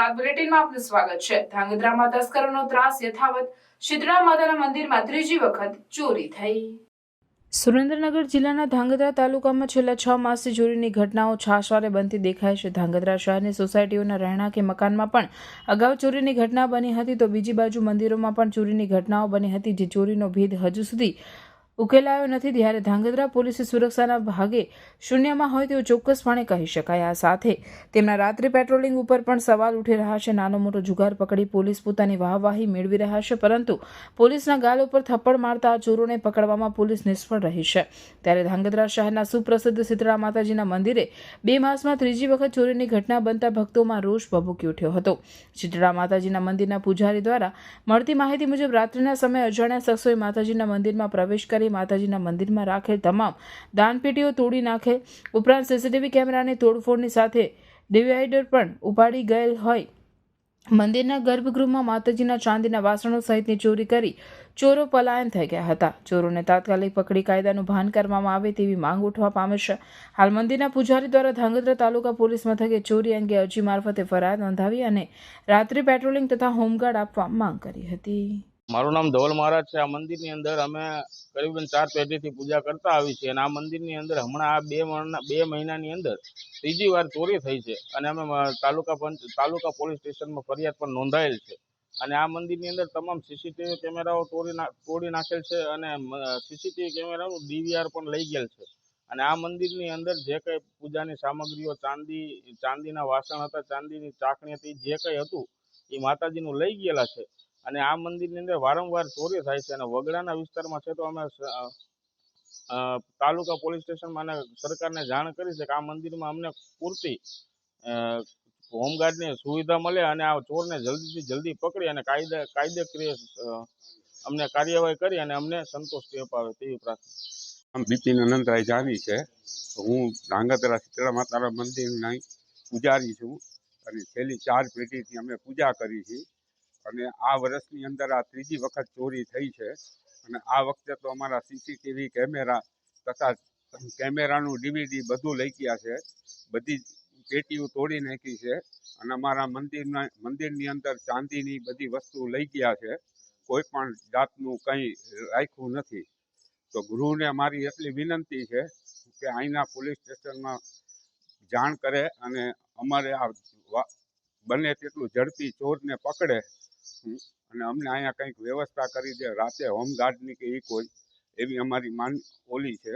નમસ્કાર, બુલેટિનમાં આપનું સ્વાગત છે। ધાંગધ્રામાં તસ્કરોનો ત્રાસ યથાવત, શીતળા માતાના મંદિરમાં ત્રીજી વખત ચોરી થઈ। સુરેન્દ્રનગર જિલ્લાના ધાંગધ્રા તાલુકામાં છેલ્લા 6 માસથી ચોરીની ઘટનાઓ છાશવારે બનતી દેખાય છે। ધાંગધ્રા શહેરની સોસાયટીઓના રહેણાંક મકાનમાં પણ અગાઉ ચોરીની ઘટના બની હતી, તો બીજી બાજુ મંદિરોમાં પણ ચોરીની ઘટનાઓ બની હતી, જે ચોરીનો ભેદ હજુ સુધી ઉકેલાયો નથી। ત્યારે ધાંગધ્રા પોલીસે સુરક્ષાના ભાગે શૂન્યમાં હોય તેવું ચોક્કસપણે કહી શકાય। આ સાથે તેમના રાત્રિ પેટ્રોલિંગ ઉપર પણ સવાલ ઉઠી રહ્યા છે। નાનો મોટો જુગાર પકડી પોલીસ પોતાની વાહવાહી મેળવી રહ્યા છે, પરંતુ પોલીસના ગાલ ઉપર થપ્પડ મારતા આ ચોરોને પકડવામાં પોલીસ નિષ્ફળ રહી છે। ત્યારે ધાંગધ્રા શહેરના સુપ્રસિદ્ધ શીતળા માતાજીના મંદિરે 2 માસમાં ત્રીજી વખત ચોરીની ઘટના બનતા ભક્તોમાં રોષ ભભૂકી ઉઠ્યો હતો। શીતળા માતાજીના મંદિરના પૂજારી દ્વારા મળતી માહિતી મુજબ રાત્રિના સમયે અજાણ્યા શખ્સોએ માતાજીના મંદિરમાં પ્રવેશ કરી માતાજીના મંદિરમાં રાખેલ તમામ દાનપેટીઓ તોડી નાખેલ ઉપરાંત સીસીટીવી કેમેરાની તોડફોડની સાથે ડિવાઈડર પણ ઉપાડી ગયેલ હોય। મંદિરના ગર્ભગૃહમાં માતાજીના ચાંદીના વાસણો સહિતની ચોરી કરી ચોરો પલાયન થઈ ગયા હતા। ચોરોને તાત્કાલિક પકડી કાયદાનું ભાન કરવામાં આવે તેવી માંગ ઉઠવા પામે છે। હાલ મંદિરના પૂજારી દ્વારા ધાંગધ્રા તાલુકા પોલીસ મથકે ચોરી અંગે અરજી મારફતે ફરિયાદ નોંધાવી અને રાત્રિ પેટ્રોલિંગ તથા હોમગાર્ડ આપવા માંગ કરી હતી। મારું નામ ધવલ મહારાજ છે। આ મંદિરની અંદર અમે કરીબન 4 પેઢીથી પૂજા કરતા આવી છે અને આ મંદિરની અંદર હમણાં આ 2 મહિનાની અંદર ત્રીજી વાર ચોરી થઈ છે અને અમે તાલુકા પોલીસ સ્ટેશનમાં ફરિયાદ પણ નોંધાયેલ છે। અને આ મંદિરની અંદર તમામ સીસીટીવી કેમેરાઓ તોડી નાખેલ છે અને સીસીટીવી કેમેરાનું ડીવીઆર પણ લઈ ગયેલ છે। અને આ મંદિરની અંદર જે કંઈ પૂજાની સામગ્રીઓ ચાંદીના વાસણ હતા, ચાંદીની ચાકણી હતી, જે કંઈ હતું એ માતાજીનું લઈ ગયેલા છે। અને આ મંદિરની અંદર વારંવાર ચોરી થાય છે અને વગડાના વિસ્તારમાં છે તો અમે તાલુકા પોલીસ સ્ટેશનમાં અને સરકારને જાણ કરી છે કે આ મંદિરમાં અમને પૂરતી હોમગાર્ડની સુવિધા મળે અને આ ચોરને જલ્દીથી જલ્દી પકડી અને કાયદેકીય અમને કાર્યવાહી કરી અને અમને સંતોષ અપાવે તેવી પ્રાર્થના। બિપિન અનંતરાય જાની છે। હું ધાંગધ્રા શીતળા માતાના મંદિરના પૂજારી છું અને છેલ્લી 4 પેઢીથી અમે પૂજા કરી છે અને આ વર્ષની અંદર આ ત્રીજી વખત ચોરી થઈ છે। અને આ વખતે તો અમારા સીસીટીવી કેમેરા તથા કેમેરાનું ડીવીડી બધું લઈ ગયા છે, બધી પેટીઓ તોડી નાખી છે અને અમારા મંદિરની અંદર ચાંદીની બધી વસ્તુ લઈ ગયા છે, કોઈ પણ જાતનું કંઈ રાખ્યું નથી। તો ગૃહને અમારી એટલી વિનંતી છે કે અહીંના પોલીસ સ્ટેશનમાં જાણ કરે અને અમારે આ બને તેટલું ઝડપી ચોરને પકડે અને અમને અહીંયા કંઈક વ્યવસ્થા કરી દે, રાતે હોમગાર્ડની કે એ કોઈ એવી અમારી ઓલી છે।